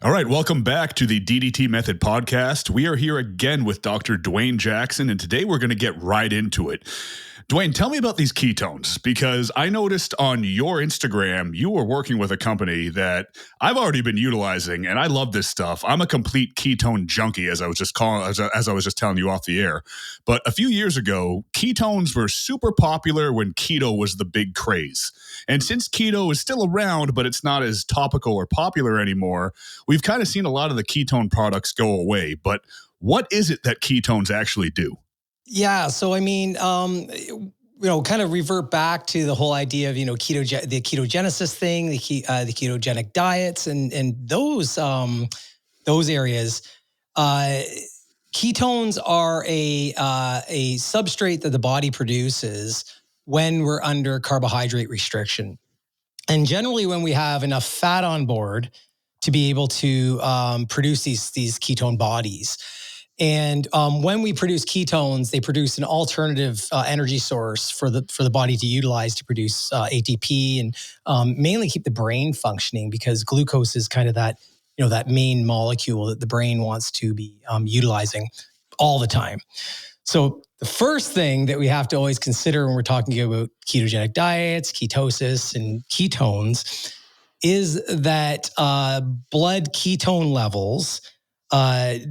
All right, welcome back to the DDT Method podcast. We are here again with Dr. Dwayne Jackson, and today we're going to get right into it. Dwayne, tell me about these ketones, because I noticed on your Instagram, you were working with a company that I've already been utilizing, and I love this stuff. I'm a complete ketone junkie, as I was just telling you off the air. But a few years ago, ketones were super popular when keto was the big craze. And since keto is still around, but it's not as topical or popular anymore, we've kind of seen a lot of the ketone products go away. But what is it that ketones actually do? Yeah. So, I mean, kind of revert back to the whole idea of, the ketogenesis thing, the ketogenic diets and those areas. Ketones are a substrate that the body produces when we're under carbohydrate restriction. And generally when we have enough fat on board to be able to produce these ketone bodies. And when we produce ketones, they produce an alternative energy source for the body to utilize to produce ATP and mainly keep the brain functioning, because glucose is kind of that main molecule that the brain wants to be utilizing all the time. So the first thing that we have to always consider when we're talking about ketogenic diets, ketosis, and ketones is that blood ketone levels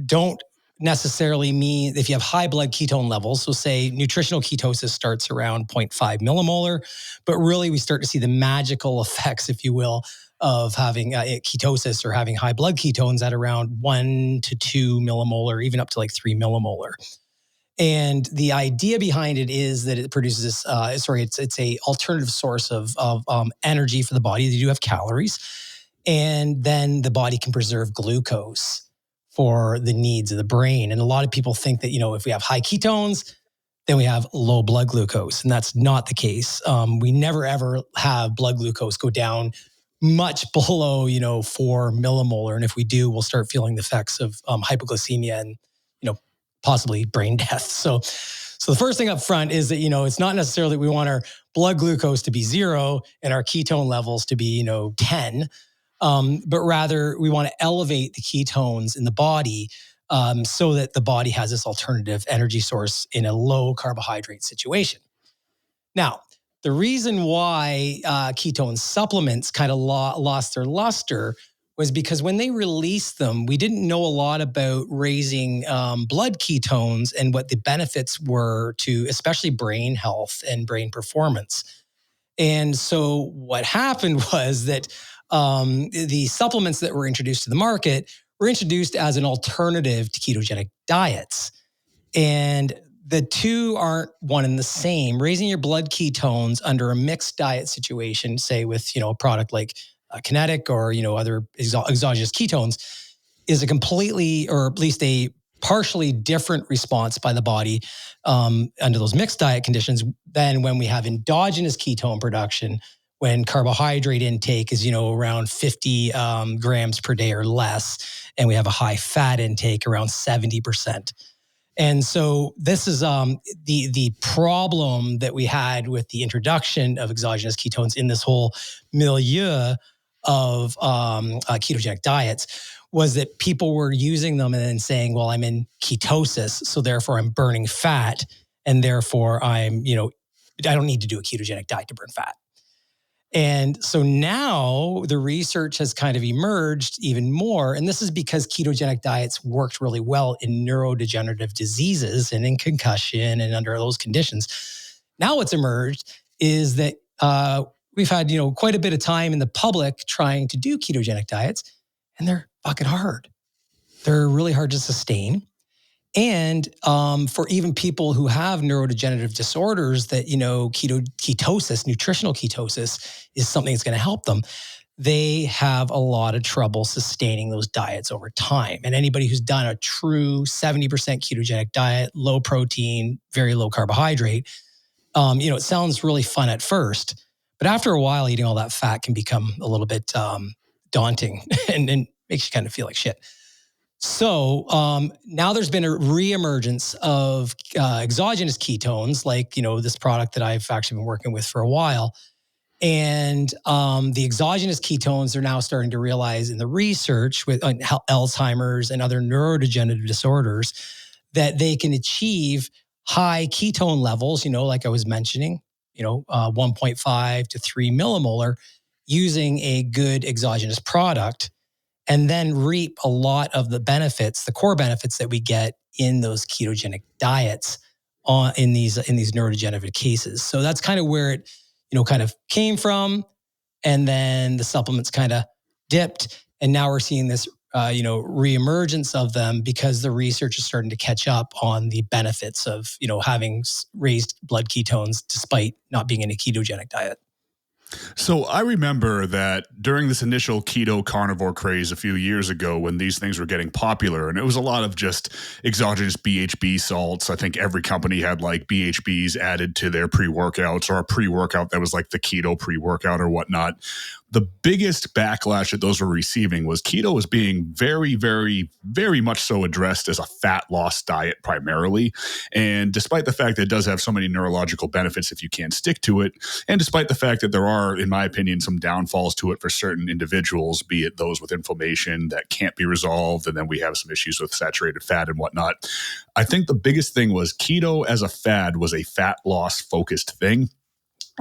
don't necessarily mean if you have high blood ketone levels. So say nutritional ketosis starts around 0.5 millimolar, but really we start to see the magical effects, if you will, of having ketosis or having high blood ketones at around 1 to 2 millimolar, even up to like 3 millimolar. And the idea behind it is that it produces this, it's a alternative source of energy for the body. They do have calories, and then the body can preserve glucose for the needs of the brain. And a lot of people think that, if we have high ketones, then we have low blood glucose. And that's not the case. We never, ever have blood glucose go down much below, 4 millimolar. And if we do, we'll start feeling the effects of hypoglycemia and, possibly brain death. So the first thing up front is that, it's not necessarily we want our blood glucose to be 0 and our ketone levels to be, 10. But rather we want to elevate the ketones in the body so that the body has this alternative energy source in a low carbohydrate situation. Now, the reason why ketone supplements kind of lost their luster was because when they released them, we didn't know a lot about raising blood ketones and what the benefits were to especially brain health and brain performance. And so what happened was that the supplements that were introduced to the market were introduced as an alternative to ketogenic diets. And the two aren't one and the same. Raising your blood ketones under a mixed diet situation, say with, a product like Kinetic or, other exogenous ketones, is a completely, or at least a partially different response by the body under those mixed diet conditions than when we have endogenous ketone production, when carbohydrate intake is, around 50 grams per day or less, and we have a high fat intake around 70%. And so this is the problem that we had with the introduction of exogenous ketones in this whole milieu of ketogenic diets, was that people were using them and then saying, well, I'm in ketosis, so therefore I'm burning fat, and therefore I'm, I don't need to do a ketogenic diet to burn fat. And so now the research has kind of emerged even more. And this is because ketogenic diets worked really well in neurodegenerative diseases and in concussion and under those conditions. Now what's emerged is that we've had, quite a bit of time in the public trying to do ketogenic diets, and they're fucking hard. They're really hard to sustain. And for even people who have neurodegenerative disorders that, ketosis, nutritional ketosis is something that's going to help them. They have a lot of trouble sustaining those diets over time. And anybody who's done a true 70% ketogenic diet, low protein, very low carbohydrate, it sounds really fun at first, but after a while, eating all that fat can become a little bit daunting and makes you kind of feel like shit. So now there's been a reemergence of exogenous ketones, like, this product that I've actually been working with for a while. And the exogenous ketones are now starting to realize in the research with Alzheimer's and other neurodegenerative disorders that they can achieve high ketone levels, like I was mentioning, 1.5 to 3 millimolar using a good exogenous product, and then reap a lot of the benefits, the core benefits that we get in those ketogenic diets in these neurodegenerative cases. So that's kind of where it kind of came from. And then the supplements kind of dipped. And now we're seeing this, reemergence of them because the research is starting to catch up on the benefits of, having raised blood ketones despite not being in a ketogenic diet. So I remember that during this initial keto carnivore craze a few years ago when these things were getting popular, and it was a lot of just exogenous BHB salts. I think every company had like BHBs added to their pre-workouts, or a pre-workout that was like the keto pre-workout or whatnot. The biggest backlash that those were receiving was keto was being very, very, very much so addressed as a fat loss diet primarily. And despite the fact that it does have so many neurological benefits if you can't stick to it, and despite the fact that there are, in my opinion, some downfalls to it for certain individuals, be it those with inflammation that can't be resolved, and then we have some issues with saturated fat and whatnot, I think the biggest thing was keto as a fad was a fat loss focused thing.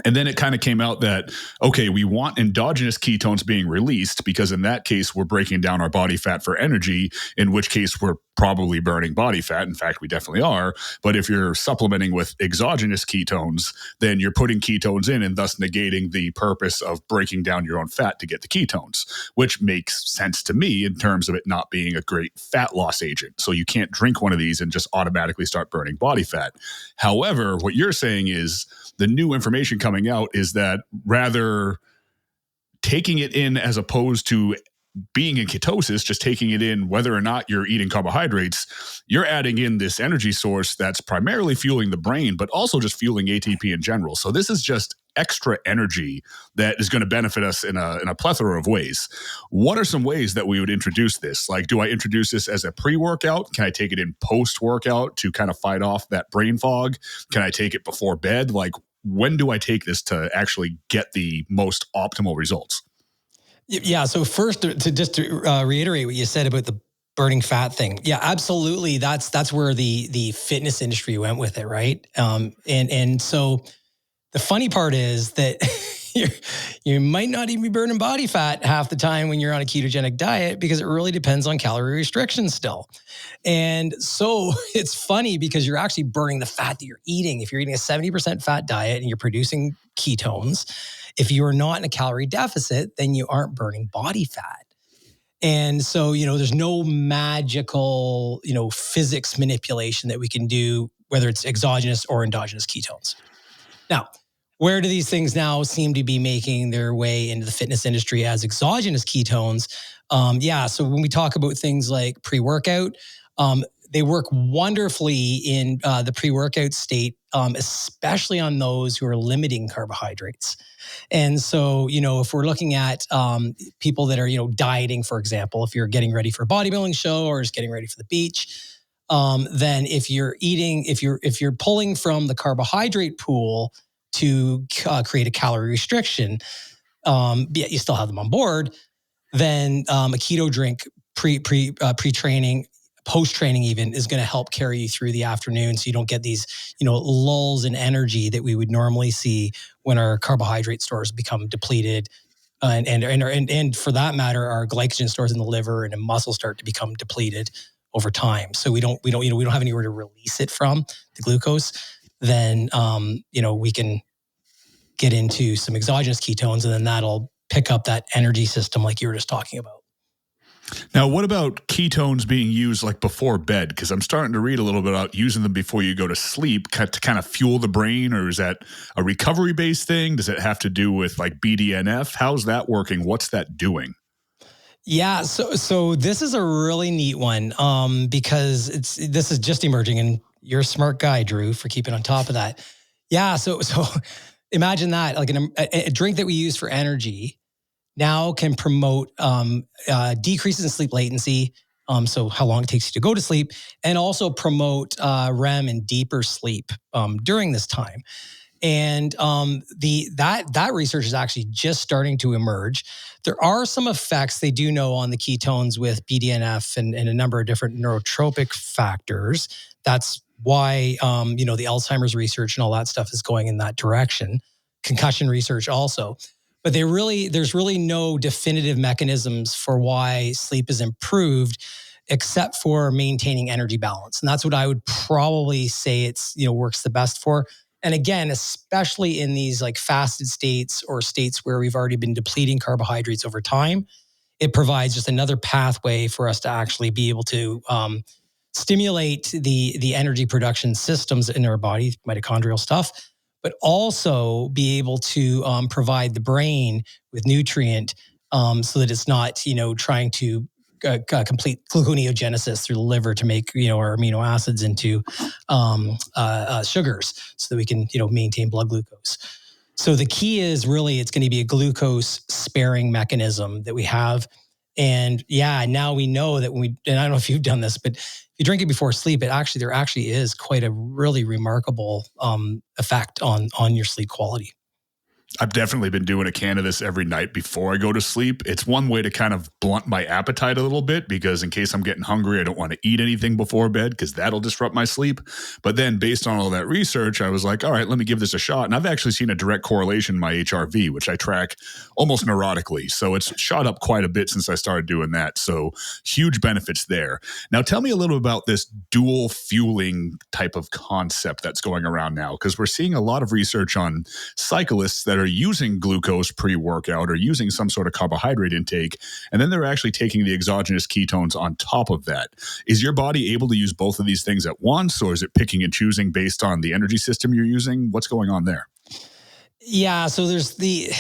And then it kind of came out that, okay, we want endogenous ketones being released because in that case, we're breaking down our body fat for energy, in which case we're probably burning body fat. In fact, we definitely are. But if you're supplementing with exogenous ketones, then you're putting ketones in and thus negating the purpose of breaking down your own fat to get the ketones, which makes sense to me in terms of it not being a great fat loss agent. So you can't drink one of these and just automatically start burning body fat. However, what you're saying is the new information coming out is that rather taking it in as opposed to being in ketosis, just taking it in whether or not you're eating carbohydrates, you're adding in this energy source that's primarily fueling the brain, but also just fueling ATP in general. So this is just extra energy that is going to benefit us in a plethora of ways. What are some ways that we would introduce this? Like, do I introduce this as a pre-workout? Can I take it in post-workout to kind of fight off that brain fog? Can I take it before bed? Like, when do I take this to actually get the most optimal results? Yeah. So first, to reiterate what you said about the burning fat thing. Yeah, absolutely. That's where the fitness industry went with it, right? And so the funny part is that you might not even be burning body fat half the time when you're on a ketogenic diet because it really depends on calorie restriction still. And so it's funny because you're actually burning the fat that you're eating. If you're eating a 70% fat diet and you're producing ketones, if you are not in a calorie deficit, then you aren't burning body fat. And so, there's no magical, physics manipulation that we can do, whether it's exogenous or endogenous ketones. Now, where do these things now seem to be making their way into the fitness industry as exogenous ketones? So when we talk about things like pre-workout, they work wonderfully in the pre-workout state, especially on those who are limiting carbohydrates. And so, if we're looking at people that are, dieting, for example, if you're getting ready for a bodybuilding show or just getting ready for the beach, then if you're pulling from the carbohydrate pool to create a calorie restriction, yet you still have them on board, then a keto drink pre-training, post-training even, is going to help carry you through the afternoon so you don't get these, lulls in energy that we would normally see when our carbohydrate stores become depleted. And for that matter, our glycogen stores in the liver and in muscle start to become depleted over time. So we don't have anywhere to release it from, the glucose. Then we can get into some exogenous ketones, and then that'll pick up that energy system like you were just talking about. Now, what about ketones being used like before bed? Because I'm starting to read a little bit about using them before you go to sleep to kind of fuel the brain, or is that a recovery-based thing? Does it have to do with like BDNF? How's that working? What's that doing? Yeah, so this is a really neat one because this is just emerging, and you're a smart guy, Drew, for keeping on top of that. Yeah, so imagine that, like a drink that we use for energy now can promote decreases in sleep latency, so how long it takes you to go to sleep, and also promote REM and deeper sleep during this time. And that research is actually just starting to emerge. There are some effects they do know on the ketones with BDNF and a number of different neurotropic factors. That's why the Alzheimer's research and all that stuff is going in that direction. Concussion research also. But there's really no definitive mechanisms for why sleep is improved, except for maintaining energy balance. And that's what I would probably say works the best for. And again, especially in these like fasted states or states where we've already been depleting carbohydrates over time, it provides just another pathway for us to actually be able to stimulate the energy production systems in our body, mitochondrial stuff, but also be able to provide the brain with nutrient so that it's not, trying to complete gluconeogenesis through the liver to make, our amino acids into sugars so that we can, maintain blood glucose. So the key is really it's going to be a glucose sparing mechanism that we have. And now we know that and I don't know if you've done this, but if you drink it before sleep, there actually is quite a really remarkable effect on your sleep quality. I've definitely been doing a can of this every night before I go to sleep. It's one way to kind of blunt my appetite a little bit, because in case I'm getting hungry, I don't want to eat anything before bed because that'll disrupt my sleep. But then based on all that research, I was like, all right, let me give this a shot. And I've actually seen a direct correlation in my HRV, which I track almost neurotically. So it's shot up quite a bit since I started doing that. So huge benefits there. Now tell me a little about this dual fueling type of concept that's going around now, because we're seeing a lot of research on cyclists that are using glucose pre-workout or using some sort of carbohydrate intake, and then they're actually taking the exogenous ketones on top of that. Is your body able to use both of these things at once, or is it picking and choosing based on the energy system you're using? What's going on there? Yeah, so we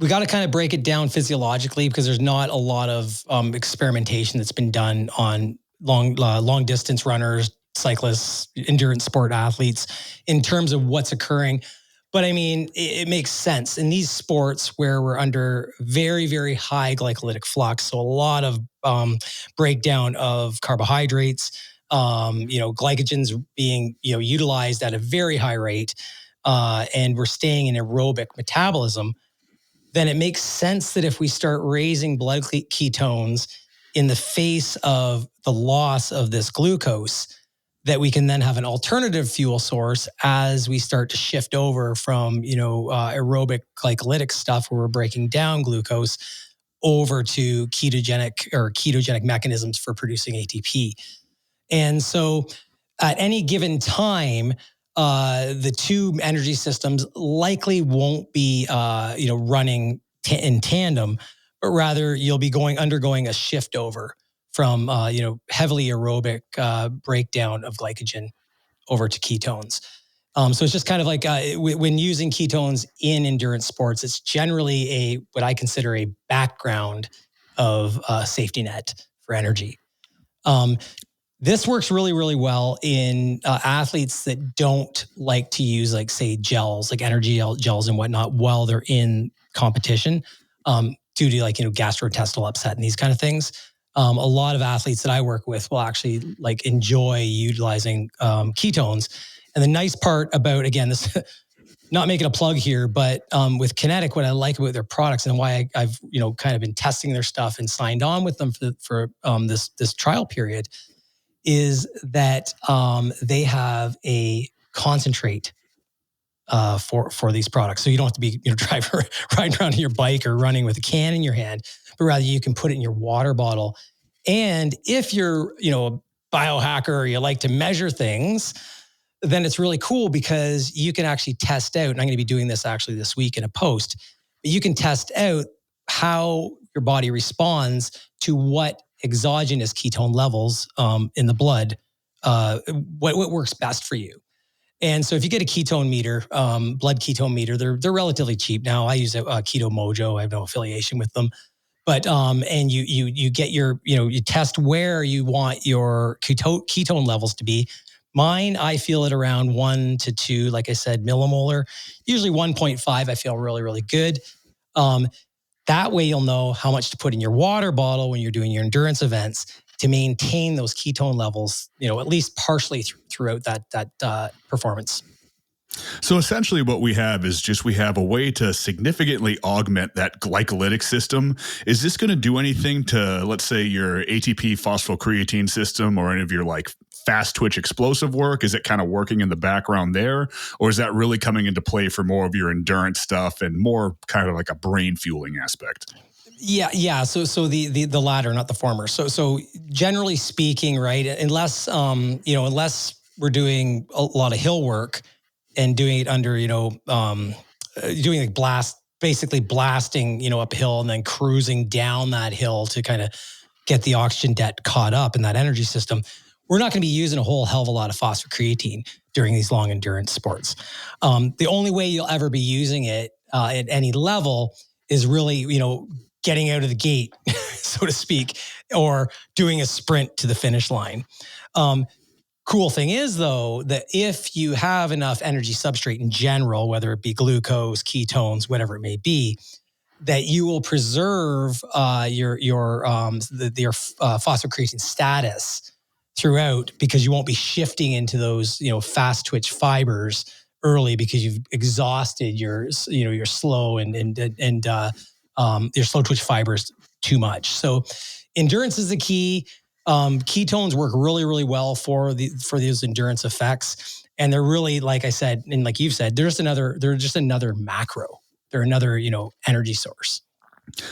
got to kind of break it down physiologically, because there's not a lot of experimentation that's been done on long distance runners, cyclists, endurance sport athletes in terms of what's occurring. But it makes sense in these sports where we're under very, very high glycolytic flux. So a lot of breakdown of carbohydrates, glycogens being, utilized at a very high rate, and we're staying in aerobic metabolism. Then it makes sense that if we start raising blood ketones in the face of the loss of this glucose, that we can then have an alternative fuel source as we start to shift over from, aerobic glycolytic stuff where we're breaking down glucose over to ketogenic mechanisms for producing ATP. And so at any given time, the two energy systems likely won't be, running in tandem, but rather you'll be undergoing a shift over from, heavily aerobic breakdown of glycogen over to ketones. So it's just kind of like when using ketones in endurance sports, it's generally what I consider a background of safety net for energy. This works really, really well in athletes that don't like to use, like, say, gels, like energy gels and whatnot, while they're in competition, due to, like, gastrointestinal upset and these kind of things. A lot of athletes that I work with will actually like enjoy utilizing ketones. And the nice part about, again, this not making a plug here, but with Kinetic, what I like about their products and why I've kind of been testing their stuff and signed on with them for this trial period is that they have a concentrate for these products. So you don't have to be riding around on your bike or running with a can in your hand, but rather you can put it in your water bottle. And if you're a biohacker or you like to measure things, then it's really cool because you can actually test out, and I'm going to be doing this actually this week in a post, but you can test out how your body responds to what exogenous ketone levels in the blood, what works best for you. And so if you get a ketone meter, blood ketone meter, they're relatively cheap now. I use a Keto Mojo. I have no affiliation with them. But and you get your, you test where you want your ketone levels to be. Mine, I feel it around 1 to 2, like I said, millimolar. Usually 1.5, I feel really, really good. That way you'll know how much to put in your water bottle when you're doing your endurance events to maintain those ketone levels, at least partially throughout that performance. So essentially what we have is we have a way to significantly augment that glycolytic system. Is this going to do anything to, let's say, your ATP phosphocreatine system or any of your like fast twitch explosive work? Is it kind of working in the background there? Or is that really coming into play for more of your endurance stuff and more kind of like a brain fueling aspect? Yeah. So the latter, not the former. So generally speaking, right, unless unless we're doing a lot of hill work and doing it under, doing like basically blasting, uphill and then cruising down that hill to kind of get the oxygen debt caught up in that energy system, we're not going to be using a whole hell of a lot of phosphocreatine during these long endurance sports. The only way you'll ever be using it at any level is really, getting out of the gate, so to speak, or doing a sprint to the finish line. Cool thing is, though, that if you have enough energy substrate in general, whether it be glucose, ketones, whatever it may be, that you will preserve your phosphocreatine status throughout, because you won't be shifting into those fast twitch fibers early because you've exhausted your slow and your slow twitch fibers too much. So endurance is the key. Ketones work really, really well for those endurance effects. And they're really, like I said, and like you've said, they're just another macro. They're another, energy source.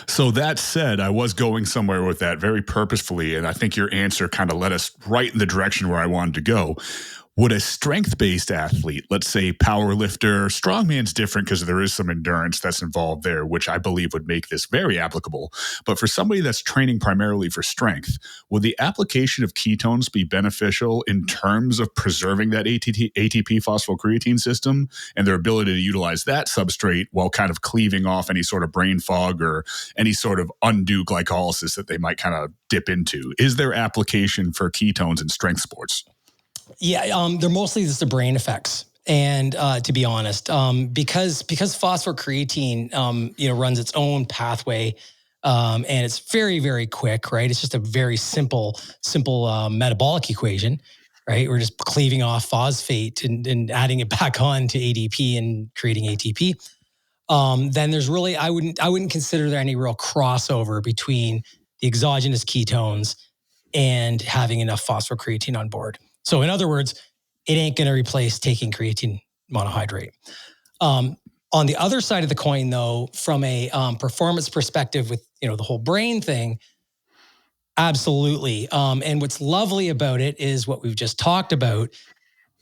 So that said, I was going somewhere with that very purposefully, and I think your answer kind of led us right in the direction where I wanted to go. Would a strength-based athlete, let's say power lifter, strongman's different because there is some endurance that's involved there, which I believe would make this very applicable. But for somebody that's training primarily for strength, would the application of ketones be beneficial in terms of preserving that ATP phosphocreatine system and their ability to utilize that substrate while kind of cleaving off any sort of brain fog or any sort of undue glycolysis that they might kind of dip into? Is there application for ketones in strength sports? Yeah, they're mostly just the brain effects. And to be honest, because phosphocreatine, runs its own pathway, and it's very, very quick, right? It's just a very simple metabolic equation, right? We're just cleaving off phosphate and adding it back on to ADP and creating ATP. Then there's really, I wouldn't consider there any real crossover between the exogenous ketones and having enough phosphocreatine on board. So in other words, it ain't going to replace taking creatine monohydrate. On the other side of the coin, though, from a performance perspective with the whole brain thing, absolutely. And what's lovely about it is what we've just talked about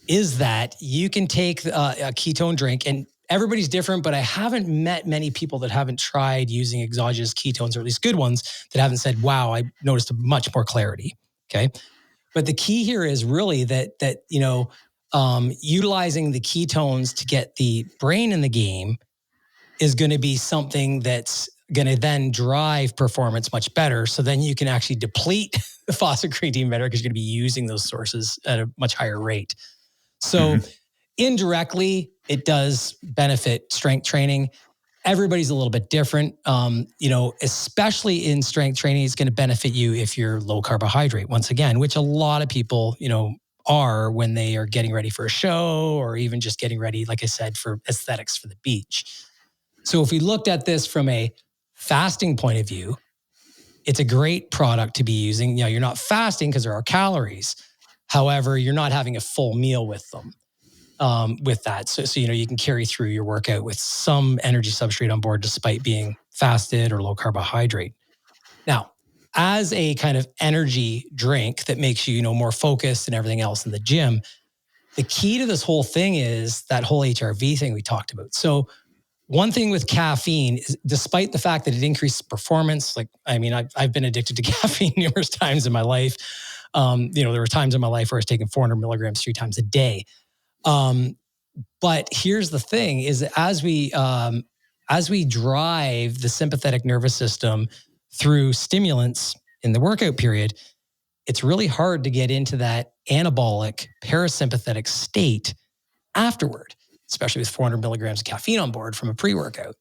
is that you can take a ketone drink, and everybody's different, but I haven't met many people that haven't tried using exogenous ketones, or at least good ones, that haven't said, wow, I noticed much more clarity. Okay. But the key here is really that utilizing the ketones to get the brain in the game is going to be something that's going to then drive performance much better. So then you can actually deplete the phosphocreatine better because you're going to be using those sources at a much higher rate. So indirectly, it does benefit strength training. Everybody's a little bit different. Especially in strength training, it's going to benefit you if you're low carbohydrate, once again, which a lot of people, are when they are getting ready for a show or even just getting ready, like I said, for aesthetics for the beach. So if we looked at this from a fasting point of view, it's a great product to be using. You're not fasting because there are calories. However, you're not having a full meal with them. With that. So you can carry through your workout with some energy substrate on board despite being fasted or low carbohydrate. Now, as a kind of energy drink that makes you, more focused and everything else in the gym, the key to this whole thing is that whole HRV thing we talked about. So one thing with caffeine is, despite the fact that it increases performance, I've been addicted to caffeine numerous times in my life. There were times in my life where I was taking 400 milligrams 3 times a day. But here's the thing: is as we drive the sympathetic nervous system through stimulants in the workout period, it's really hard to get into that anabolic parasympathetic state afterward, especially with 400 milligrams of caffeine on board from a pre-workout.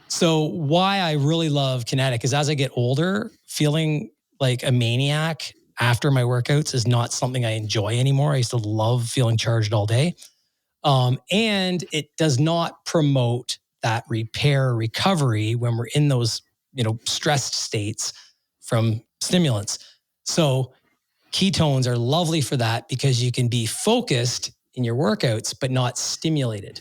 So why I really love Kinetic is, as I get older, feeling like a maniac after my workouts is not something I enjoy anymore. I used to love feeling charged all day. And it does not promote that repair recovery when we're in those, stressed states from stimulants. So ketones are lovely for that because you can be focused in your workouts, but not stimulated.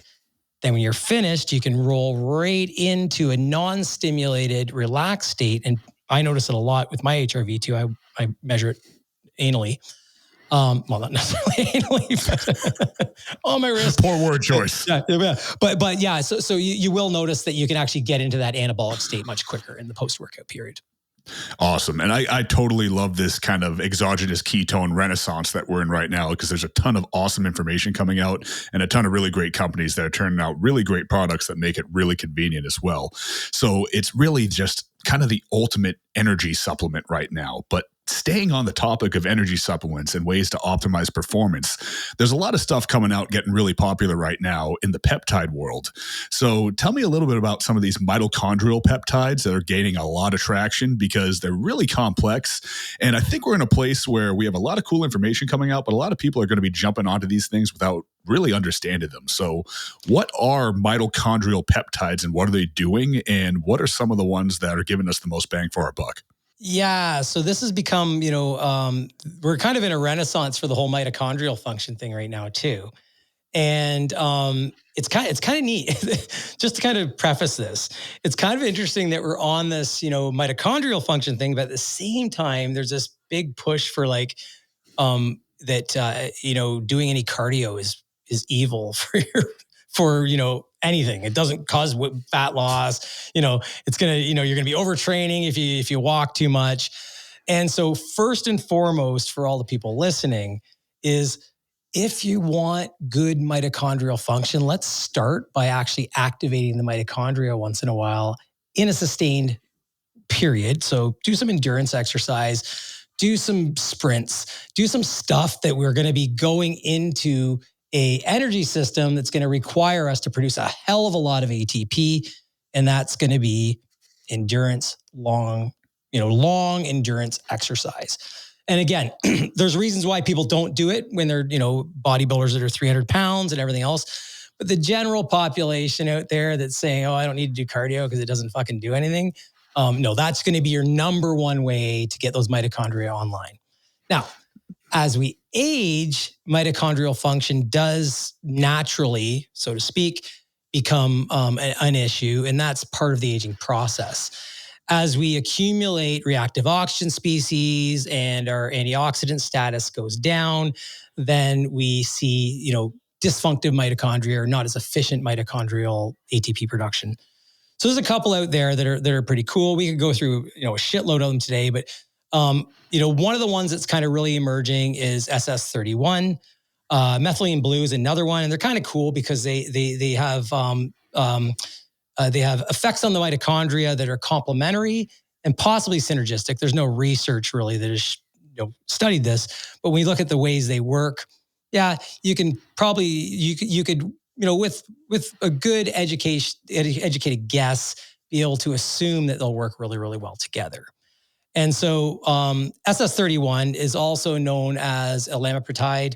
Then when you're finished, you can roll right into a non-stimulated, relaxed state. And I notice it a lot with my HRV too. I measure it anally. Well, not necessarily anally, but on my wrist. Poor word choice. But yeah, so you will notice that you can actually get into that anabolic state much quicker in the post-workout period. Awesome. And I totally love this kind of exogenous ketone renaissance that we're in right now, because there's a ton of awesome information coming out and a ton of really great companies that are turning out really great products that make it really convenient as well. So it's really just kind of the ultimate energy supplement right now. But staying on the topic of energy supplements and ways to optimize performance, there's a lot of stuff coming out getting really popular right now in the peptide world. So tell me a little bit about some of these mitochondrial peptides that are gaining a lot of traction, because they're really complex. And I think we're in a place where we have a lot of cool information coming out, but a lot of people are going to be jumping onto these things without really understanding them. So what are mitochondrial peptides and what are they doing? And what are some of the ones that are giving us the most bang for our buck? Yeah. So this has become, we're kind of in a renaissance for the whole mitochondrial function thing right now too. And it's kind of neat. Just to kind of preface this, it's kind of interesting that we're on this, mitochondrial function thing, but at the same time, there's this big push for doing any cardio is evil for anything. It doesn't cause fat loss. It's gonna, you're gonna be overtraining if you walk too much. And so first and foremost, for all the people listening, is if you want good mitochondrial function, let's start by actually activating the mitochondria once in a while in a sustained period. So do some endurance exercise, do some sprints, do some stuff that we're going to be going into a energy system that's going to require us to produce a hell of a lot of ATP. And that's going to be endurance, long endurance exercise. And again, there's reasons why people don't do it when they're, bodybuilders that are 300 pounds and everything else. But the general population out there that's saying, oh, I don't need to do cardio because it doesn't fucking do anything. No, that's going to be your number one way to get those mitochondria online. Now, as we age, mitochondrial function does naturally, so to speak, become an issue. And that's part of the aging process. As we accumulate reactive oxygen species and our antioxidant status goes down, then we see, dysfunctive mitochondria or not as efficient mitochondrial ATP production. So there's a couple out there that are pretty cool. We could go through, a shitload of them today, but one of the ones that's kind of really emerging is SS31. Methylene blue is another one, and they're kind of cool because they have effects on the mitochondria that are complementary and possibly synergistic. There's no research really that has studied this, but when you look at the ways they work, yeah, you can probably you could with a good educated guess be able to assume that they'll work really, really well together. And so SS31 is also known as Elamipretide.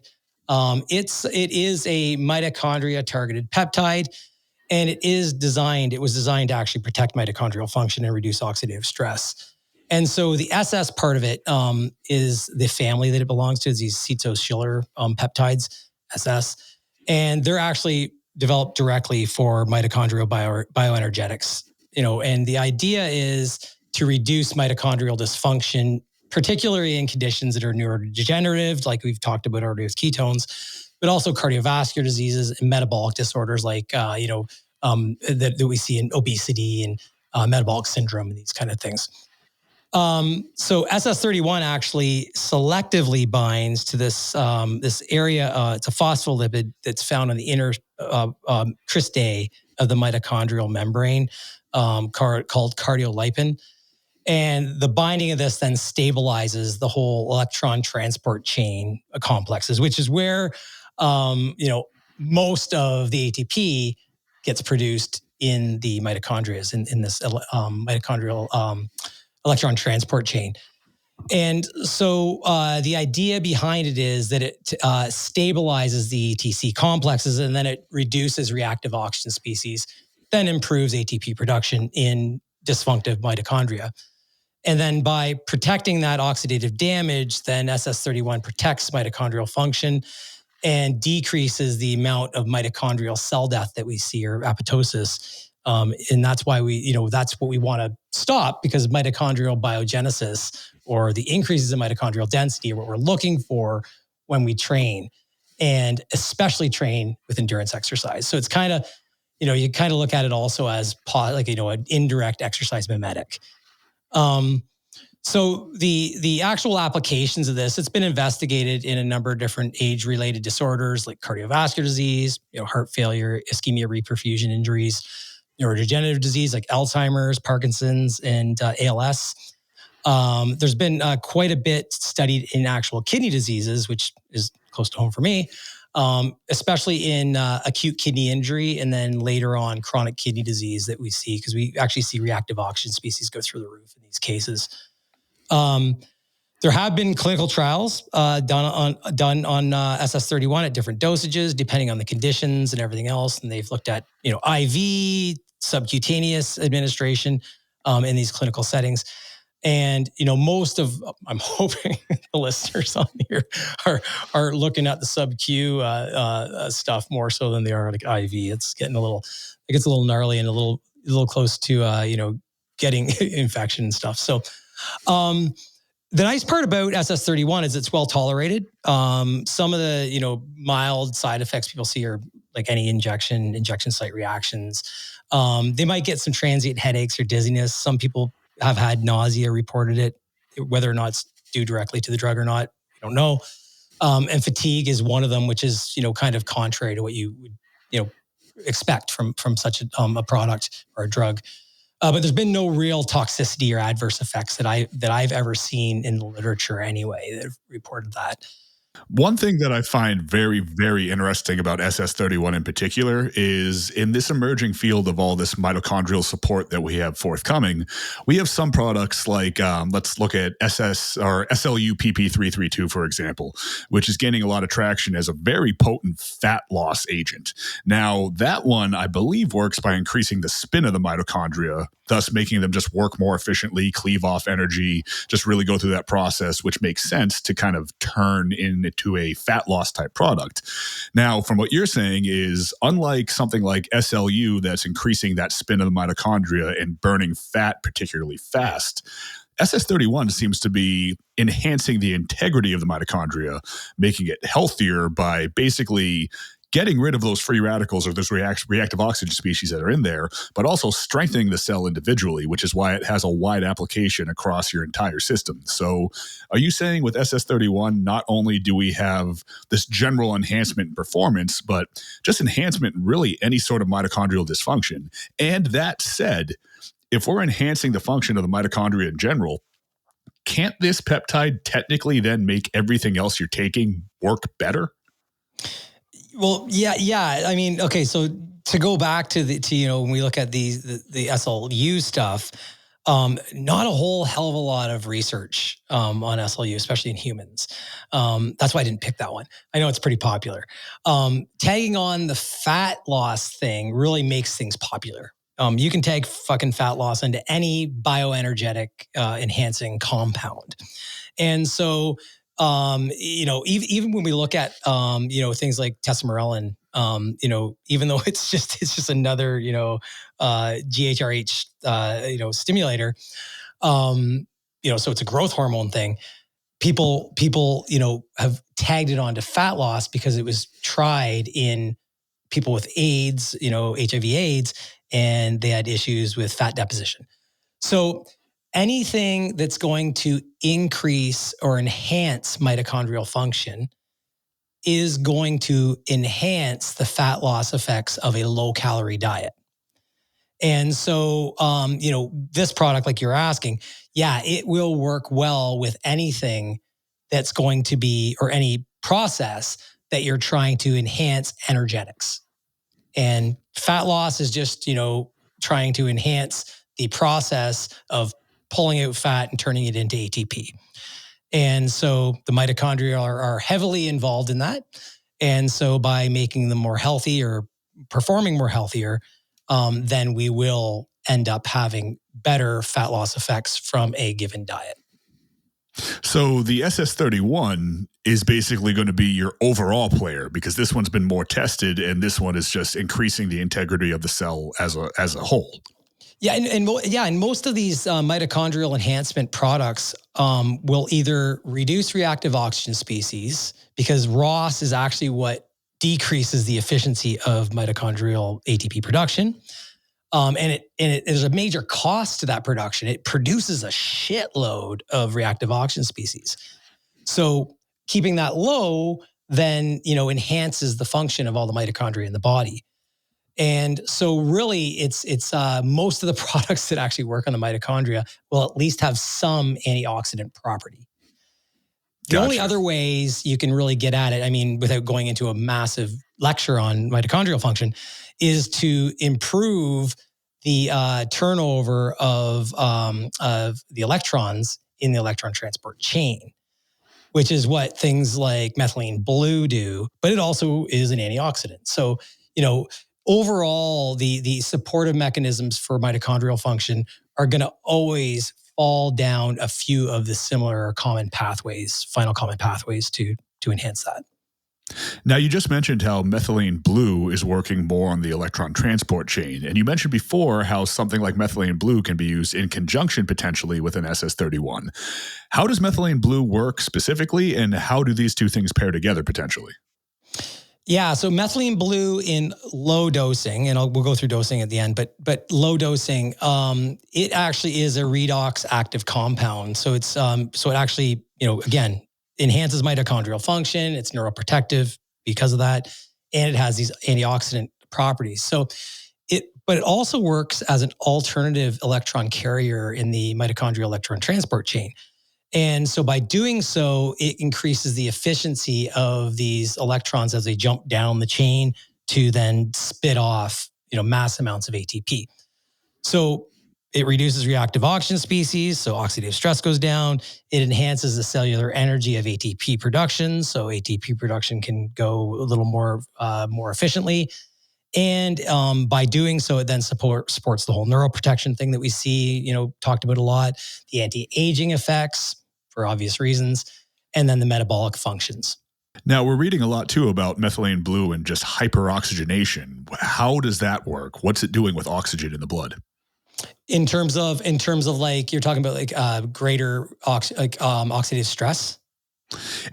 It is a mitochondria targeted peptide. And it was designed to actually protect mitochondrial function and reduce oxidative stress. And so the SS part of it is the family that it belongs to, is these Schiller peptides, SS. And they're actually developed directly for mitochondrial bioenergetics. And the idea is to reduce mitochondrial dysfunction, particularly in conditions that are neurodegenerative, like we've talked about already with ketones, but also cardiovascular diseases and metabolic disorders like, that we see in obesity and metabolic syndrome and these kind of things. So SS31 actually selectively binds to this area. It's a phospholipid that's found on the inner cristae of the mitochondrial membrane called cardiolipin. And the binding of this then stabilizes the whole electron transport chain complexes, which is where, most of the ATP gets produced in the mitochondria, in this mitochondrial electron transport chain. And so the idea behind it is that it stabilizes the ETC complexes, and then it reduces reactive oxygen species, then improves ATP production in dysfunctive mitochondria. And then by protecting that oxidative damage, then SS31 protects mitochondrial function and decreases the amount of mitochondrial cell death that we see, or apoptosis. And that's why that's what we want to stop, because mitochondrial biogenesis, or the increases in mitochondrial density, are what we're looking for when we train, and especially train with endurance exercise. So it's kind of, you kind of look at it also as an indirect exercise mimetic. So the actual applications of this, it's been investigated in a number of different age-related disorders like cardiovascular disease, heart failure, ischemia, reperfusion injuries, neurodegenerative disease like Alzheimer's, Parkinson's, and ALS. There's been quite a bit studied in actual kidney diseases, which is close to home for me, especially in acute kidney injury, and then later on chronic kidney disease that we see, because we actually see reactive oxygen species go through the roof in these cases. There have been clinical trials done on SS31 at different dosages, depending on the conditions and everything else. And they've looked at, IV, subcutaneous administration in these clinical settings. And, I'm hoping the listeners on here are looking at the sub-Q stuff more so than they are like IV. It's getting it gets a little gnarly and a little close to, getting infection and stuff. So, the nice part about SS31 is it's well tolerated. Some of the, mild side effects people see are like any injection site reactions. They might get some transient headaches or dizziness. Some people have had nausea, reported it. Whether or not it's due directly to the drug or not, we don't know. And fatigue is one of them, which is, kind of contrary to what you would, expect from such a product or a drug. But there's been no real toxicity or adverse effects that I've ever seen in the literature anyway that have reported that. One thing that I find very, very interesting about SS31 in particular is in this emerging field of all this mitochondrial support that we have forthcoming, we have some products like, let's look at SLU PP332, for example, which is gaining a lot of traction as a very potent fat loss agent. Now, that one, I believe, works by increasing the spin of the mitochondria, thus making them just work more efficiently, cleave off energy, just really go through that process, which makes sense to kind of turn into a fat loss type product. Now, from what you're saying is, unlike something like SLU that's increasing that spin of the mitochondria and burning fat particularly fast, SS31 seems to be enhancing the integrity of the mitochondria, making it healthier by basically getting rid of those free radicals or those reactive oxygen species that are in there, but also strengthening the cell individually, which is why it has a wide application across your entire system. So are you saying with SS31, not only do we have this general enhancement in performance, but just enhancement in really any sort of mitochondrial dysfunction? And that said, if we're enhancing the function of the mitochondria in general, can't this peptide technically then make everything else you're taking work better? Well, yeah. I mean, okay. So to go back to when we look at the SLU stuff, not a whole hell of a lot of research on SLU, especially in humans. That's why I didn't pick that one. I know it's pretty popular. Tagging on the fat loss thing really makes things popular. You can tag fucking fat loss into any bioenergetic enhancing compound, and so. Even when we look at, things like tesamorelin, even though it's just another, GHRH, stimulator, so it's a growth hormone thing. People, have tagged it onto fat loss because it was tried in people with AIDS, HIV AIDS, and they had issues with fat deposition. So anything that's going to increase or enhance mitochondrial function is going to enhance the fat loss effects of a low calorie diet. And so, this product, like you're asking, it will work well with anything that's going to be, or any process that you're trying to enhance energetics. And fat loss is just, trying to enhance the process of pulling out fat and turning it into ATP. And so the mitochondria are heavily involved in that. And so by making them more healthy or performing more healthier, then we will end up having better fat loss effects from a given diet. So the SS31 is basically going to be your overall player, because this one's been more tested and this one is just increasing the integrity of the cell as a whole. Yeah, and most of these mitochondrial enhancement products will either reduce reactive oxygen species, because ROS is actually what decreases the efficiency of mitochondrial ATP production. And there's a major cost to that production. It produces a shitload of reactive oxygen species. So keeping that low then, enhances the function of all the mitochondria in the body. And so really it's most of the products that actually work on the mitochondria will at least have some antioxidant property. The only other ways you can really get at it, I mean, without going into a massive lecture on mitochondrial function, is to improve the turnover of the electrons in the electron transport chain, which is what things like methylene blue do, but it also is an antioxidant. So, overall, the supportive mechanisms for mitochondrial function are going to always fall down a few of the similar final common pathways to enhance that. Now, you just mentioned how methylene blue is working more on the electron transport chain. And you mentioned before how something like methylene blue can be used in conjunction potentially with an SS31. How does methylene blue work specifically, and how do these two things pair together potentially? Yeah, so methylene blue in low dosing, and we'll go through dosing at the end, but low dosing, it actually is a redox active compound. So it's so it actually, again, enhances mitochondrial function. It's neuroprotective because of that, and it has these antioxidant properties. So but it also works as an alternative electron carrier in the mitochondrial electron transport chain. And so by doing so, it increases the efficiency of these electrons as they jump down the chain to then spit off, mass amounts of ATP. So it reduces reactive oxygen species, so oxidative stress goes down. It enhances the cellular energy of ATP production, so ATP production can go a little more efficiently. And by doing so, it then supports the whole neuroprotection thing that we see, talked about a lot, the anti-aging effects for obvious reasons, and then the metabolic functions. Now, we're reading a lot too about methylene blue and just hyperoxygenation. How does that work? What's it doing with oxygen in the blood? In terms of like, you're talking about like greater oxidative stress?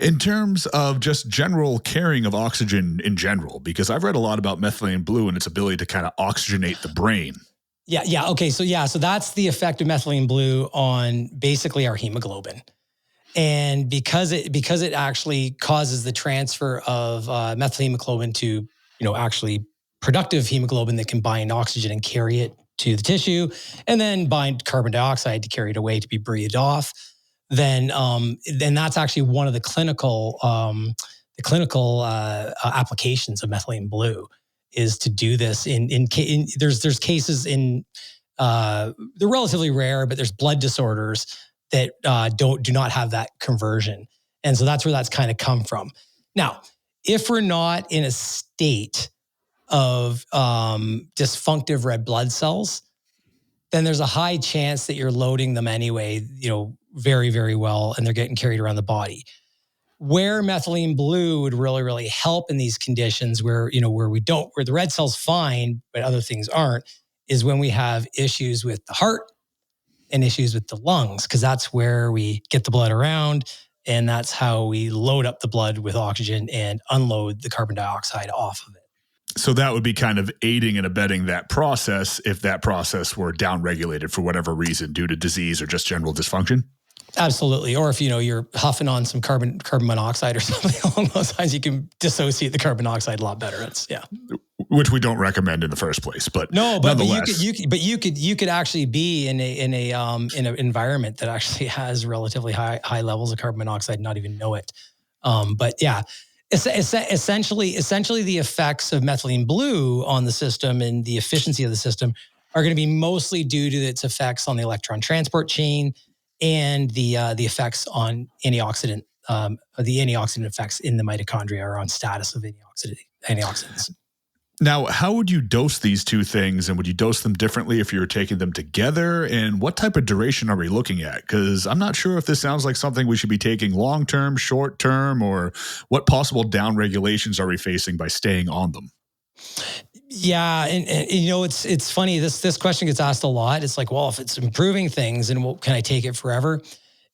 In terms of just general carrying of oxygen in general, because I've read a lot about methylene blue and its ability to kind of oxygenate the brain. Yeah. Okay. So that's the effect of methylene blue on basically our hemoglobin. And because it actually causes the transfer of methemoglobin to, actually productive hemoglobin that can bind oxygen and carry it to the tissue, and then bind carbon dioxide to carry it away to be breathed off, then that's actually one of the clinical applications of methylene blue, is to do this there's cases in they're relatively rare, but there's blood disorders that do not have that conversion. And so that's where that's kind of come from. Now, if we're not in a state of dysfunctive red blood cells, then there's a high chance that you're loading them anyway, very, very well, and they're getting carried around the body. Where methylene blue would really, really help in these conditions where the red cell's fine, but other things aren't, is when we have issues with the heart and issues with the lungs, because that's where we get the blood around, and that's how we load up the blood with oxygen and unload the carbon dioxide off of it. So that would be kind of aiding and abetting that process if that process were downregulated for whatever reason due to disease or just general dysfunction? Absolutely. Or if, you're huffing on some carbon monoxide or something along those lines, you can dissociate the carbon dioxide a lot better. Which we don't recommend in the first place, but no, but nonetheless. you could actually be in an environment that actually has relatively high levels of carbon monoxide and not even know it. But yeah, essentially the effects of methylene blue on the system and the efficiency of the system are going to be mostly due to its effects on the electron transport chain and the effects on antioxidant, the antioxidant effects in the mitochondria or on status of antioxidants. Now, how would you dose these two things, and would you dose them differently if you were taking them together? And what type of duration are we looking at? Because I'm not sure if this sounds like something we should be taking long-term, short-term, or what possible down regulations are we facing by staying on them? Yeah, and you know, it's funny. This question gets asked a lot. It's like, well, if it's improving things, and can I take it forever?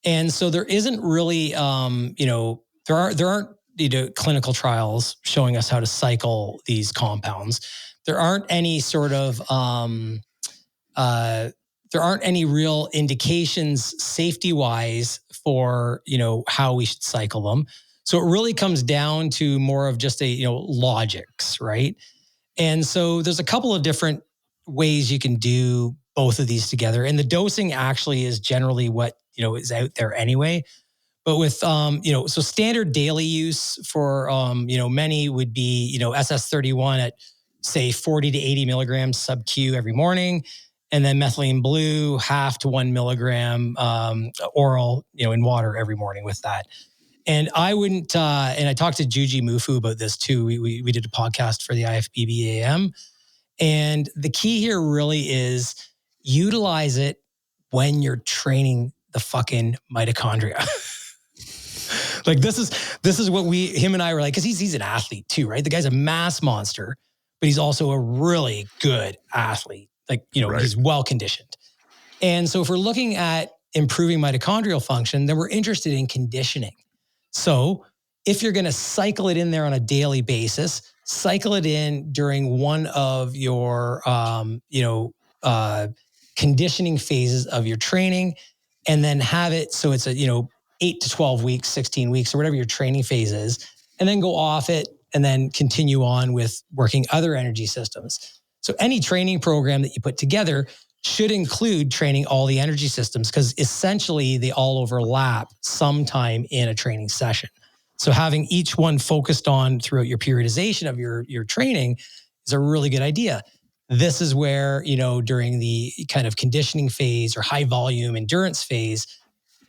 And so there isn't really, you know, there aren't clinical trials showing us how to cycle these compounds. There aren't any sort of there aren't any real indications safety wise for, you know, how we should cycle them. So it really comes down to more of just logics, right? And so there's a couple of different ways you can do both of these together. And the dosing actually is generally what, is out there anyway. But with, so standard daily use for, many would be, SS31 at say 40 to 80 milligrams sub-Q every morning. And then methylene blue, 0.5 to 1 milligram oral, in water every morning with that. And I wouldn't, and I talked to Juji Mufu about this too. We did a podcast for the IFBB-AM. And the key here really is utilize it when you're training the fucking mitochondria. Like this is what him and I were like, because he's an athlete too, right? The guy's a mass monster, but he's also a really good athlete. Like, right. He's well conditioned. And so if we're looking at improving mitochondrial function, then we're interested in conditioning. So if you're going to cycle it in there on a daily basis, cycle it in during one of your, conditioning phases of your training, and then have it so it's 8 to 12 weeks, 16 weeks, or whatever your training phase is, and then go off it and then continue on with working other energy systems. So any training program that you put together should include training all the energy systems, because essentially they all overlap sometime in a training session. So having each one focused on throughout your periodization of your training is a really good idea. This is where, during the kind of conditioning phase or high volume endurance phase,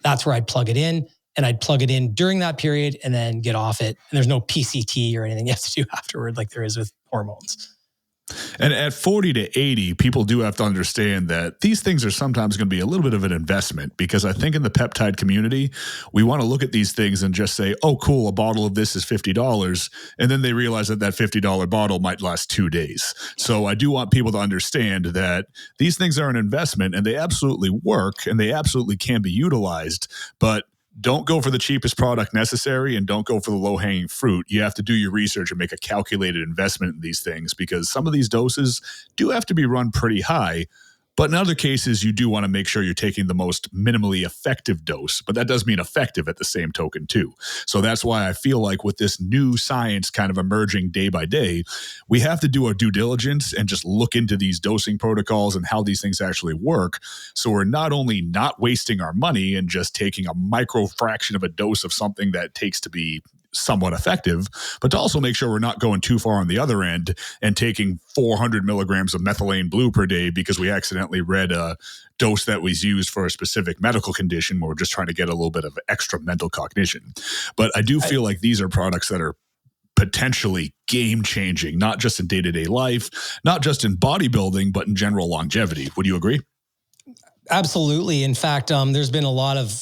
that's where I'd plug it in, and I'd plug it in during that period and then get off it. And there's no PCT or anything you have to do afterward like there is with hormones. And at 40 to 80, people do have to understand that these things are sometimes going to be a little bit of an investment, because I think in the peptide community, we want to look at these things and just say, oh, cool, a bottle of this is $50. And then they realize that $50 bottle might last 2 days. So I do want people to understand that these things are an investment, and they absolutely work, and they absolutely can be utilized. But don't go for the cheapest product necessary, and don't go for the low-hanging fruit. You have to do your research and make a calculated investment in these things, because some of these doses do have to be run pretty high. But in other cases, you do want to make sure you're taking the most minimally effective dose. But that does mean effective at the same token, too. So that's why I feel like with this new science kind of emerging day by day, we have to do our due diligence and just look into these dosing protocols and how these things actually work. So we're not only not wasting our money and just taking a micro fraction of a dose of something that takes to be somewhat effective, but to also make sure we're not going too far on the other end and taking 400 milligrams of methylene blue per day because we accidentally read a dose that was used for a specific medical condition where we're just trying to get a little bit of extra mental cognition. But I do feel like these are products that are potentially game-changing, not just in day-to-day life, not just in bodybuilding, but in general longevity. Would you agree? Absolutely. In fact, there's been a lot of,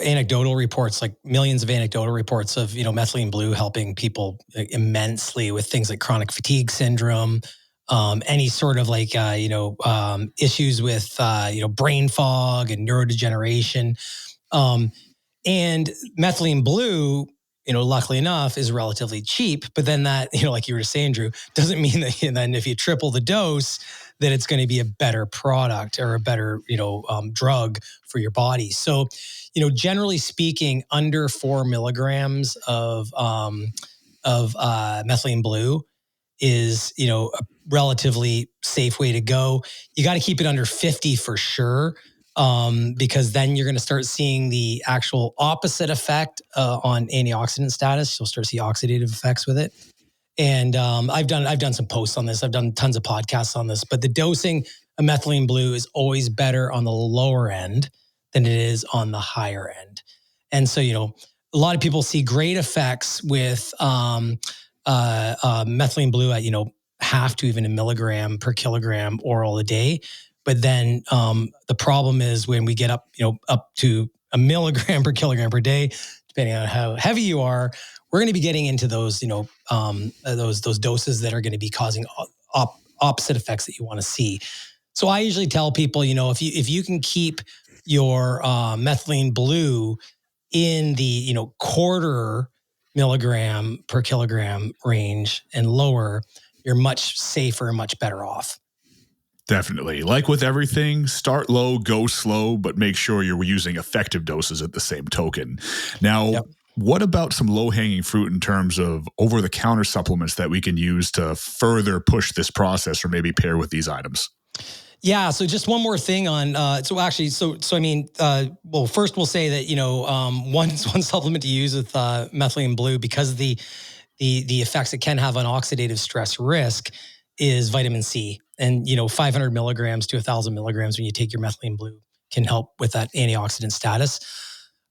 anecdotal reports, like millions of anecdotal reports of, methylene blue helping people immensely with things like chronic fatigue syndrome, any sort of like, issues with, brain fog and neurodegeneration. And methylene blue, luckily enough, is relatively cheap. But then that, like you were saying, Drew, doesn't mean that then if you triple the dose, that it's going to be a better product or a better, drug for your body. So, generally speaking, under 4 milligrams of methylene blue is, a relatively safe way to go. You got to keep it under 50 for sure, because then you're going to start seeing the actual opposite effect on antioxidant status. You'll start to see oxidative effects with it. And I've done some posts on this. I've done tons of podcasts on this. But the dosing a methylene blue is always better on the lower end than it is on the higher end. And so, a lot of people see great effects with methylene blue at, half to even a milligram per kilogram oral a day. But then the problem is when we get up to a milligram per kilogram per day, depending on how heavy you are, we're going to be getting into those, those doses that are going to be causing opposite effects that you want to see. So I usually tell people, if you can keep your methylene blue in the, quarter milligram per kilogram range and lower, you're much safer and much better off. Definitely. Like with everything, start low, go slow, but make sure you're using effective doses at the same token. Now, What about some low-hanging fruit in terms of over-the-counter supplements that we can use to further push this process or maybe pair with these items? Yeah. So just one more thing on, first we'll say that, one supplement to use with methylene blue, because of the effects it can have on oxidative stress risk, is vitamin C. And, 500 milligrams to 1,000 milligrams when you take your methylene blue can help with that antioxidant status.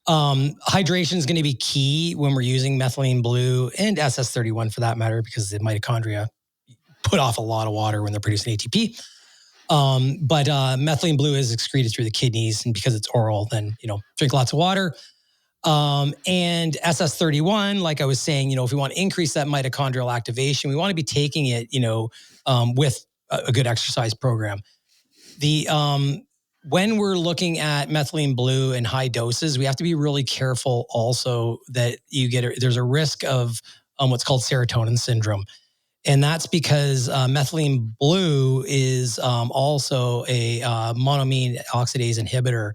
Hydration is going to be key when we're using methylene blue and SS31 for that matter, because the mitochondria put off a lot of water when they're producing ATP. But methylene blue is excreted through the kidneys, and because it's oral, then, drink lots of water. And SS31, like I was saying, if we want to increase that mitochondrial activation, we want to be taking it, with a good exercise program. When we're looking at methylene blue in high doses, we have to be really careful also that there's a risk of what's called serotonin syndrome. And that's because methylene blue is also a monoamine oxidase inhibitor.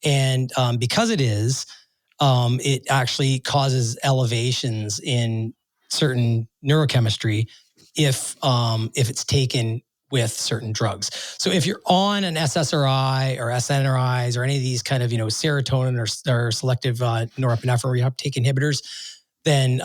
And because it actually causes elevations in certain neurochemistry if it's taken with certain drugs. So if you're on an SSRI or SNRIs or any of these kind of, serotonin or selective norepinephrine reuptake inhibitors, then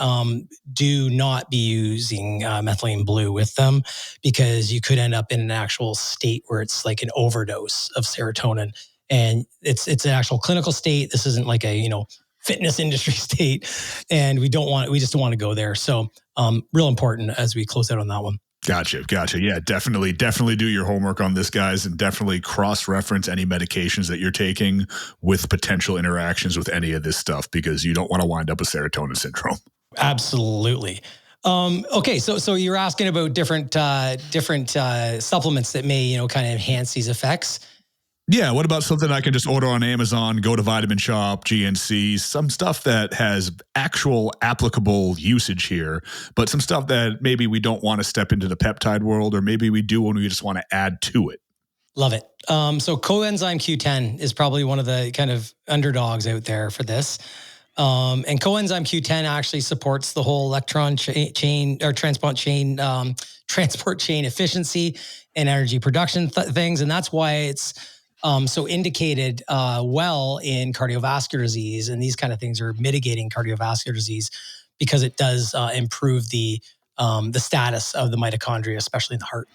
do not be using methylene blue with them, because you could end up in an actual state where it's like an overdose of serotonin. And it's an actual clinical state. This isn't like a, fitness industry state. And we just don't want to go there. So real important as we close out on that one. Gotcha. Yeah, definitely do your homework on this, guys, and definitely cross-reference any medications that you're taking with potential interactions with any of this stuff, because you don't want to wind up with serotonin syndrome. Absolutely. Okay, so you're asking about different supplements that may, kind of enhance these effects. Yeah, what about something I can just order on Amazon, go to Vitamin Shop, GNC, some stuff that has actual applicable usage here, but some stuff that maybe we don't want to step into the peptide world, or maybe we do when we just want to add to it? Love it. So coenzyme Q10 is probably one of the kind of underdogs out there for this. And coenzyme Q10 actually supports the whole electron chain or transport chain efficiency and energy production things. And that's why it's so indicated well in cardiovascular disease, and these kind of things are mitigating cardiovascular disease because it does improve the status of the mitochondria, especially in the heart.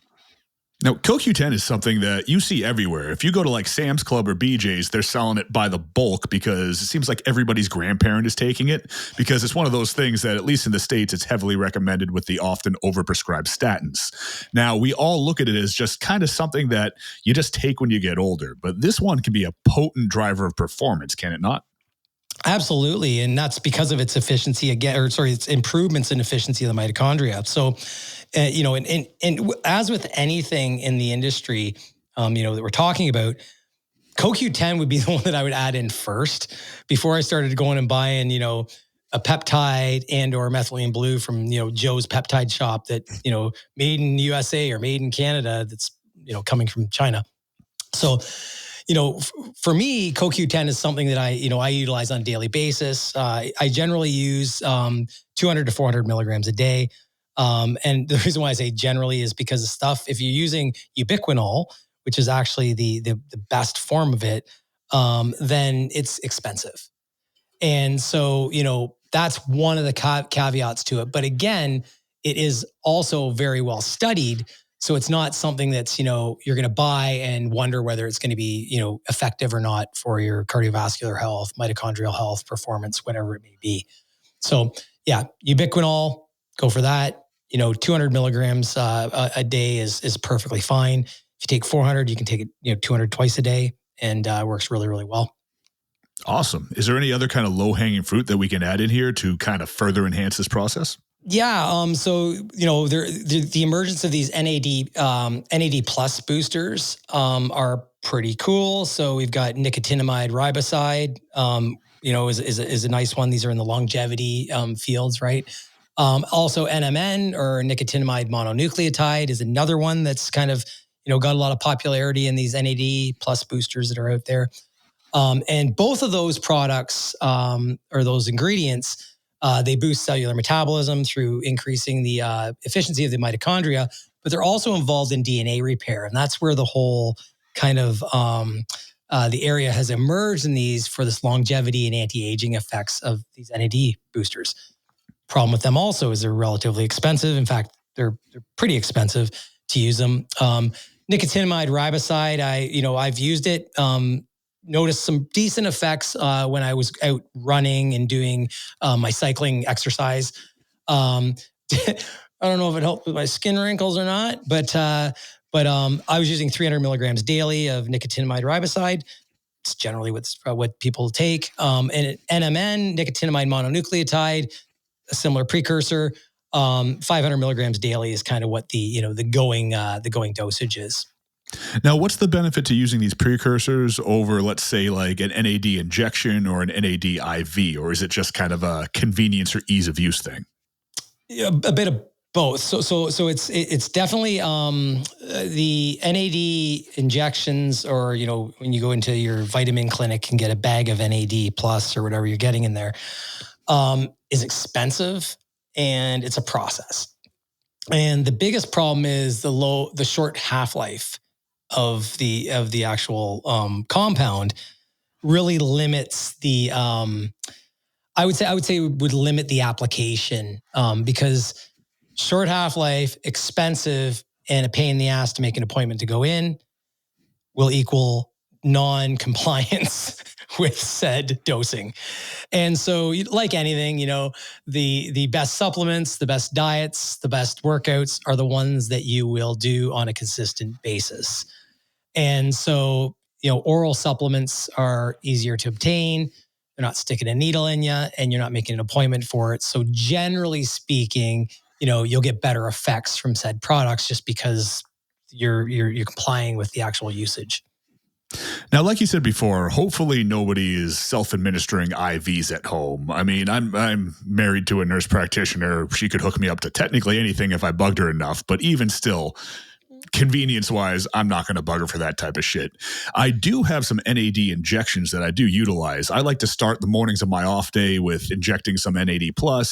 Now, CoQ10 is something that you see everywhere. If you go to like Sam's Club or BJ's, they're selling it by the bulk, because it seems like everybody's grandparent is taking it, because it's one of those things that, at least in the States, it's heavily recommended with the often overprescribed statins. Now, we all look at it as just kind of something that you just take when you get older, but this one can be a potent driver of performance, can it not? Absolutely. And that's because of its efficiency its improvements in efficiency of the mitochondria. So, and as with anything in the industry, that we're talking about, CoQ10 would be the one that I would add in first before I started going and buying, a peptide and or methylene blue from, Joe's peptide shop that, made in USA or made in Canada that's, coming from China. So, for me, CoQ10 is something that I utilize on a daily basis. I generally use 200 to 400 milligrams a day. And the reason why I say generally is because if you're using ubiquinol, which is actually the best form of it, then it's expensive. And so, that's one of the caveats to it. But again, it is also very well studied. So it's not something that's, you're going to buy and wonder whether it's going to be, effective or not for your cardiovascular health, mitochondrial health, performance, whatever it may be. So yeah, ubiquinol, go for that. 200 milligrams a day is perfectly fine. If you take 400, you can take it, 200 twice a day, and works really, really well. Awesome. Is there any other kind of low-hanging fruit that we can add in here to kind of further enhance this process? Yeah. So, the emergence of these NAD plus boosters are pretty cool. So we've got nicotinamide riboside, is a nice one. These are in the longevity fields, right? Also NMN, or nicotinamide mononucleotide, is another one that's kind of, got a lot of popularity in these NAD plus boosters that are out there. And both of those products, or those ingredients, they boost cellular metabolism through increasing the efficiency of the mitochondria, but they're also involved in DNA repair. And that's where the whole kind of the area has emerged in these for this longevity and anti-aging effects of these NAD boosters. Problem with them also is they're relatively expensive. In fact, they're pretty expensive to use them. Nicotinamide riboside, I've used it. Noticed some decent effects when I was out running and doing my cycling exercise. I don't know if it helped with my skin wrinkles or not, but I was using 300 milligrams daily of nicotinamide riboside. It's generally what people take. And NMN, nicotinamide mononucleotide, a similar precursor. 500 milligrams daily is kind of what the going dosage is. Now, what's the benefit to using these precursors over, let's say, like an NAD injection or an NAD IV, or is it just kind of a convenience or ease of use thing? Yeah, a bit of both. So it's definitely the NAD injections, or when you go into your vitamin clinic and get a bag of NAD plus or whatever you're getting in there, is expensive, and it's a process. And the biggest problem is the short half-life of the actual compound really limits the I would say it would limit the application because short half-life, expensive, and a pain in the ass to make an appointment to go in will equal non-compliance with said dosing. And so, like anything, the best supplements, the best diets, the best workouts are the ones that you will do on a consistent basis. And so, oral supplements are easier to obtain. They're not sticking a needle in you, and you're not making an appointment for it. So generally speaking, you'll get better effects from said products just because you're complying with the actual usage. Now, like you said before, hopefully nobody is self-administering IVs at home. I mean, I'm married to a nurse practitioner. She could hook me up to technically anything if I bugged her enough, but even still, convenience-wise, I'm not going to bug her for that type of shit. I do have some NAD injections that I do utilize. I like to start the mornings of my off day with injecting some NAD+,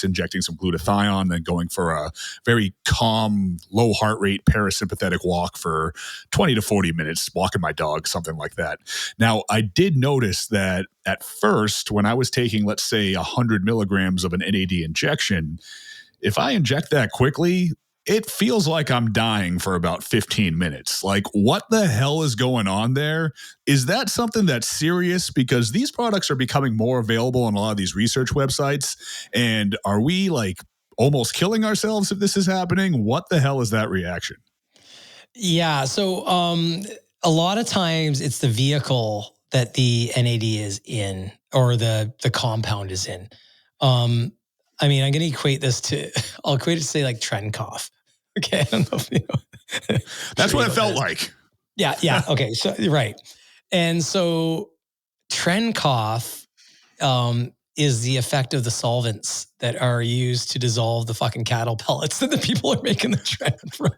injecting some glutathione, then going for a very calm, low heart rate parasympathetic walk for 20 to 40 minutes, walking my dog, something like that. Now, I did notice that at first, when I was taking, let's say, 100 milligrams of an NAD injection, if I inject that quickly, it feels like I'm dying for about 15 minutes. Like, what the hell is going on there? Is that something that's serious? Because these products are becoming more available on a lot of these research websites. And are we like almost killing ourselves if this is happening? What the hell is that reaction? Yeah. So a lot of times it's the vehicle that the NAD is in, or the compound is in. I mean, I'm going to equate this to, I'll equate it to say like trend cough. Okay. I don't know if you know. That's what it felt like. Yeah. Yeah. Okay. So, right. And so trend cough is the effect of the solvents that are used to dissolve the fucking cattle pellets that the people are making the trend from.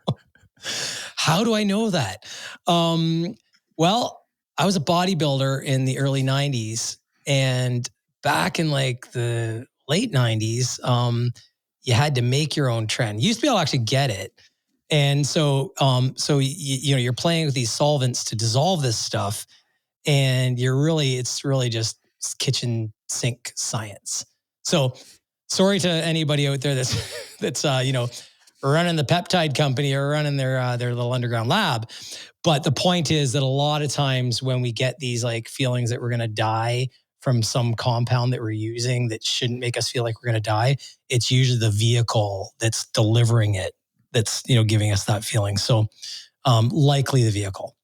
How do I know that? Well, I was a bodybuilder in the early 90s, and back in like the late 90s, you had to make your own trend. You used to be able to actually get it. And so, you're playing with these solvents to dissolve this stuff, and it's really just kitchen sink science. So sorry to anybody out there that's running the peptide company or running their little underground lab. But the point is that a lot of times when we get these like feelings that we're going to die from some compound that we're using that shouldn't make us feel like we're going to die, it's usually the vehicle that's delivering it that's, giving us that feeling. So likely the vehicle.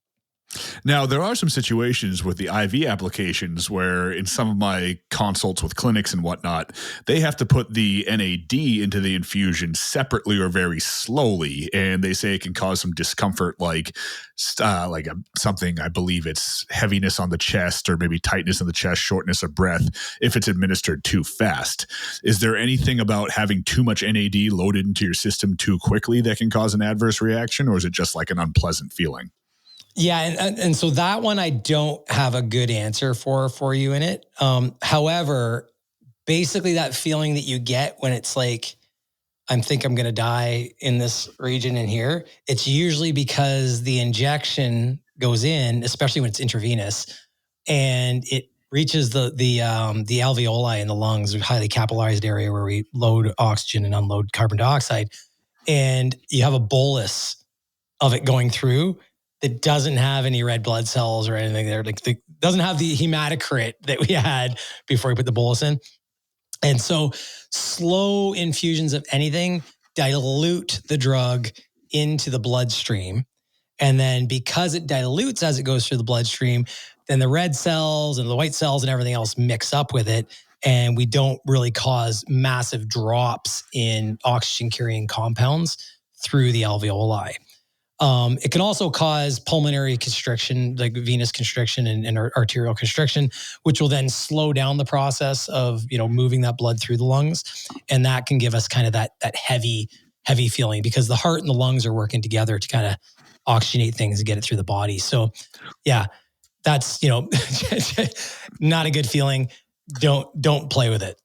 Now, there are some situations with the IV applications where in some of my consults with clinics and whatnot, they have to put the NAD into the infusion separately or very slowly. And they say it can cause some discomfort, like something, I believe it's heaviness on the chest or maybe tightness in the chest, shortness of breath, if it's administered too fast. Is there anything about having too much NAD loaded into your system too quickly that can cause an adverse reaction, or is it just like an unpleasant feeling? Yeah. And so that one, I don't have a good answer for you in it. However, basically that feeling that you get when it's like, I'm going to die in this region in here, it's usually because the injection goes in, especially when it's intravenous, and it reaches the alveoli in the lungs, a highly capillarized area where we load oxygen and unload carbon dioxide. And you have a bolus of it going through that doesn't have any red blood cells or anything there. Like doesn't have the hematocrit that we had before we put the bolus in. And so slow infusions of anything dilute the drug into the bloodstream. And then because it dilutes as it goes through the bloodstream, then the red cells and the white cells and everything else mix up with it. And we don't really cause massive drops in oxygen carrying compounds through the alveoli. It can also cause pulmonary constriction, like venous constriction and arterial constriction, which will then slow down the process of, moving that blood through the lungs. And that can give us kind of that heavy feeling because the heart and the lungs are working together to kind of oxygenate things and get it through the body. So yeah, that's, not a good feeling. Don't play with it.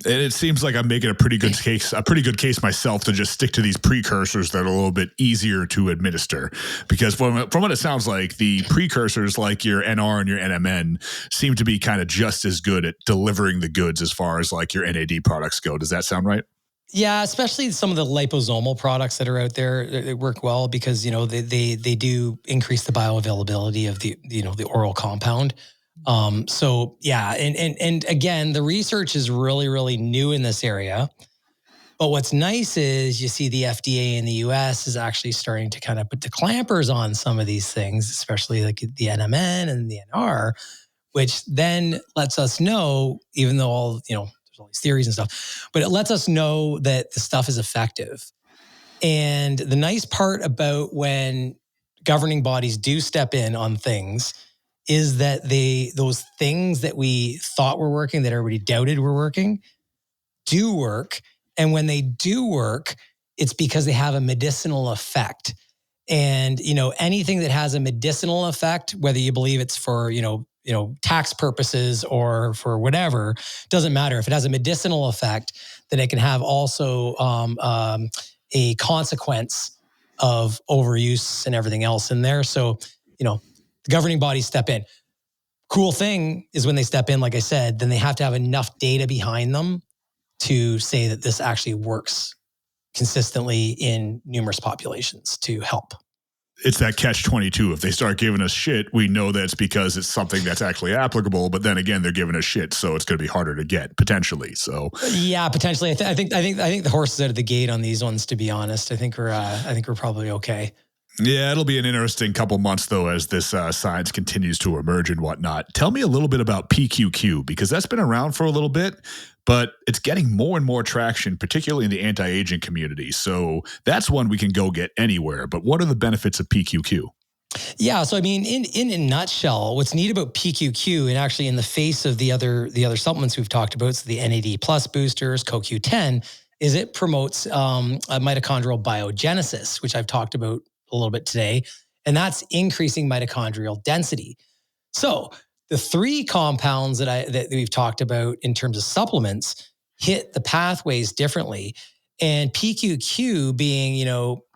And it seems like I'm making a pretty good case myself to just stick to these precursors that are a little bit easier to administer. Because from what it sounds like, the precursors like your NR and your NMN seem to be kind of just as good at delivering the goods as far as like your NAD products go. Does that sound right? Yeah, especially some of the liposomal products that are out there, they work well because, they do increase the bioavailability of the oral compound. So yeah, and again, the research is really, really new in this area. But what's nice is you see the FDA in the US is actually starting to kind of put the clampers on some of these things, especially like the NMN and the NR, which then lets us know, even though all these theories and stuff, but it lets us know that the stuff is effective. And the nice part about when governing bodies do step in on things is that those things that we thought were working, that everybody doubted were working, do work. And when they do work, it's because they have a medicinal effect. And, anything that has a medicinal effect, whether you believe it's for, tax purposes or for whatever, doesn't matter. If it has a medicinal effect, then it can have also a consequence of overuse and everything else in there. So, the governing bodies step in. Cool thing is when they step in, like I said, then they have to have enough data behind them to say that this actually works consistently in numerous populations to help. It's that catch-22. If they start giving us shit, we know that's because it's something that's actually applicable. But then again, they're giving us shit, so it's going to be harder to get potentially. So yeah, potentially. I think the horse is out of the gate on these ones. To be honest, I think we're probably okay. Yeah, it'll be an interesting couple months, though, as this science continues to emerge and whatnot. Tell me a little bit about PQQ, because that's been around for a little bit, but it's getting more and more traction, particularly in the anti-aging community. So that's one we can go get anywhere. But what are the benefits of PQQ? Yeah, so I mean, in a nutshell, what's neat about PQQ, and actually in the face of the other supplements we've talked about, so the NAD Plus boosters, CoQ10, is it promotes a mitochondrial biogenesis, which I've talked about a little bit today, and that's increasing mitochondrial density. So the three compounds that we've talked about in terms of supplements hit the pathways differently, and PQQ being,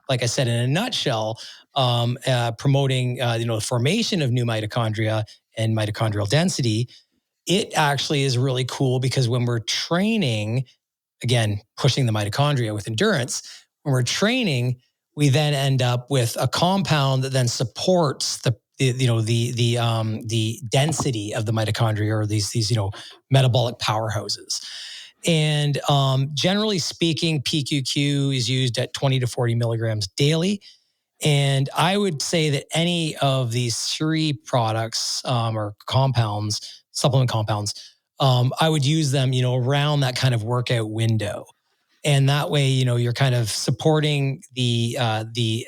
like I said, in a nutshell, promoting the formation of new mitochondria and mitochondrial density. It actually is really cool because when we're training, again, pushing the mitochondria with endurance, When we're training, we then end up with a compound that then supports the density of the mitochondria, or these metabolic powerhouses. And generally speaking, PQQ is used at 20 to 40 milligrams daily. And I would say that any of these three products or compounds, supplement compounds, I would use them, around that kind of workout window. And that way, you're kind of supporting the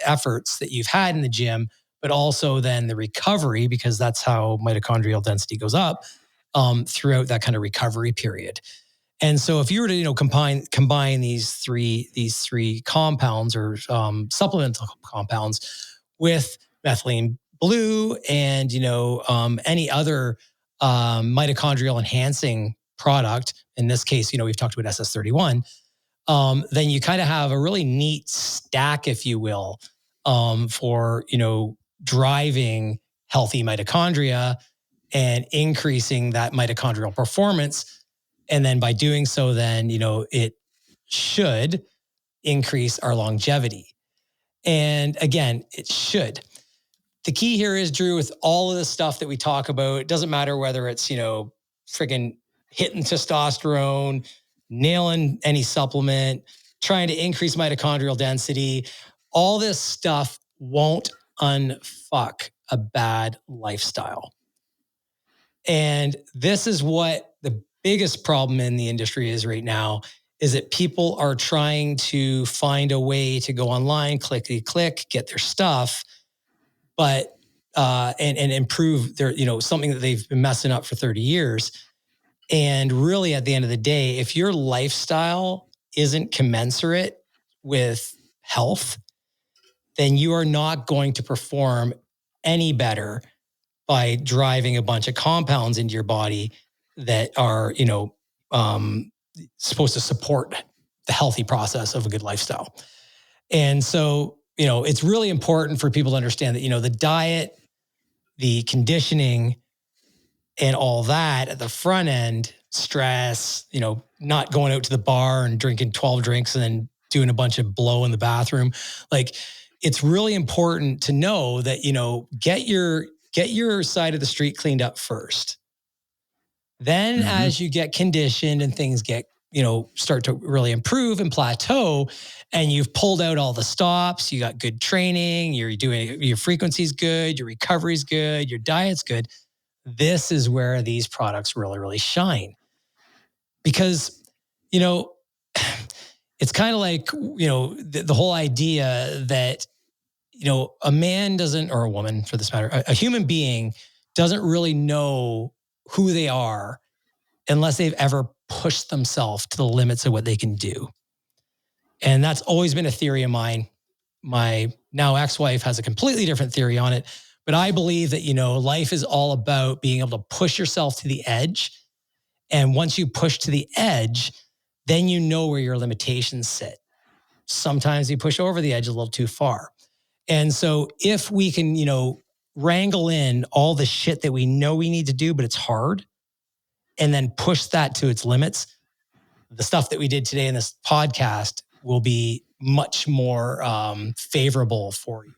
efforts that you've had in the gym, but also then the recovery, because that's how mitochondrial density goes up throughout that kind of recovery period. And so if you were to, combine these three compounds or supplemental compounds with methylene blue and, any other mitochondrial enhancing product, in this case, we've talked about SS31, then you kind of have a really neat stack, if you will, for, driving healthy mitochondria and increasing that mitochondrial performance. And then by doing so, then, it should increase our longevity. And again, it should. The key here is, Drew, with all of the stuff that we talk about, it doesn't matter whether it's, friggin' hitting testosterone, nailing any supplement, trying to increase mitochondrial density, all this stuff won't unfuck a bad lifestyle. And this is what the biggest problem in the industry is right now, is that people are trying to find a way to go online, click, get their stuff, but and improve their, something that they've been messing up for 30 years. And really, at the end of the day, if your lifestyle isn't commensurate with health, then you are not going to perform any better by driving a bunch of compounds into your body that are, supposed to support the healthy process of a good lifestyle. And so, it's really important for people to understand that, the diet, the conditioning, and all that at the front end, stress, not going out to the bar and drinking 12 drinks and then doing a bunch of blow in the bathroom. Like, it's really important to know that, get your side of the street cleaned up first. Then as you get conditioned and things get, start to really improve and plateau, and you've pulled out all the stops, you got good training, your frequency's good, your recovery's good, your diet's good. This is where these products really, really shine. Because, it's kind of like, the whole idea that, a man doesn't, or a woman for this matter, a human being doesn't really know who they are unless they've ever pushed themselves to the limits of what they can do. And that's always been a theory of mine. My now ex-wife has a completely different theory on it. But I believe that, life is all about being able to push yourself to the edge. And once you push to the edge, then you know where your limitations sit. Sometimes you push over the edge a little too far. And so if we can, wrangle in all the shit that we know we need to do, but it's hard, and then push that to its limits, the stuff that we did today in this podcast will be much more favorable for you.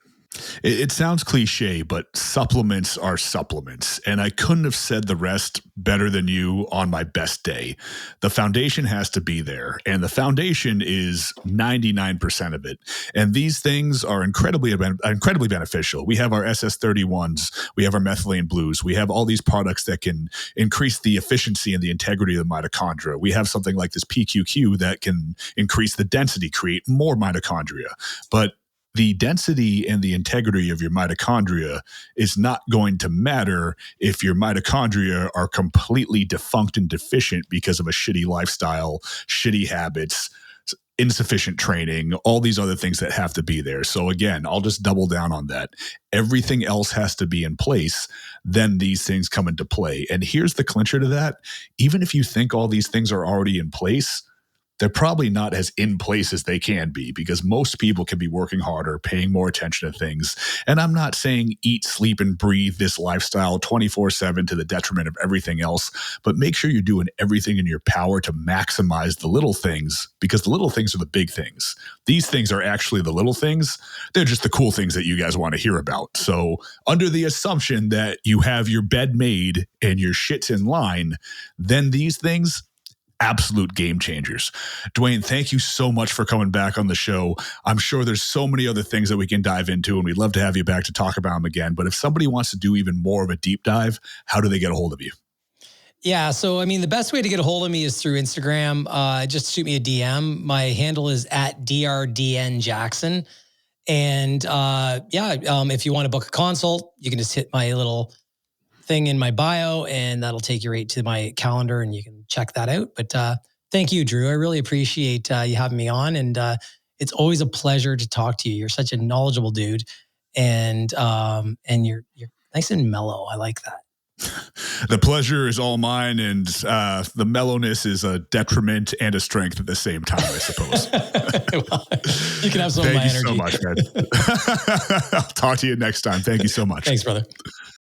It sounds cliche, but supplements are supplements. And I couldn't have said the rest better than you on my best day. The foundation has to be there. And the foundation is 99% of it. And these things are incredibly beneficial. We have our SS31s. We have our methylene blues. We have all these products that can increase the efficiency and the integrity of the mitochondria. We have something like this PQQ that can increase the density, create more mitochondria. But the density and the integrity of your mitochondria is not going to matter if your mitochondria are completely defunct and deficient because of a shitty lifestyle, shitty habits, insufficient training, all these other things that have to be there. So again, I'll just double down on that. Everything else has to be in place. Then these things come into play. And here's the clincher to that. Even if you think all these things are already in place, they're probably not as in place as they can be, because most people can be working harder, paying more attention to things. And I'm not saying eat, sleep, and breathe this lifestyle 24/7 to the detriment of everything else, but make sure you're doing everything in your power to maximize the little things, because the little things are the big things. These things are actually the little things. They're just the cool things that you guys want to hear about. So under the assumption that you have your bed made and your shit's in line, then these things, absolute game changers. Dwayne, thank you so much for coming back on the show. I'm sure there's so many other things that we can dive into, and we'd love to have you back to talk about them again. But if somebody wants to do even more of a deep dive, how do they get a hold of you? Yeah. So, I mean, the best way to get a hold of me is through Instagram. Just shoot me a DM. My handle is at @DRDNJackson. And if you want to book a consult, you can just hit my little thing in my bio, and that'll take you right to my calendar, and you can check that out. But thank you, Drew. I really appreciate you having me on, and it's always a pleasure to talk to you. You're such a knowledgeable dude, and you're nice and mellow. I like that. The pleasure is all mine, and the mellowness is a detriment and a strength at the same time, I suppose. Well, you can have some of my energy. Thank you so much, man. I'll talk to you next time. Thank you so much. Thanks, brother.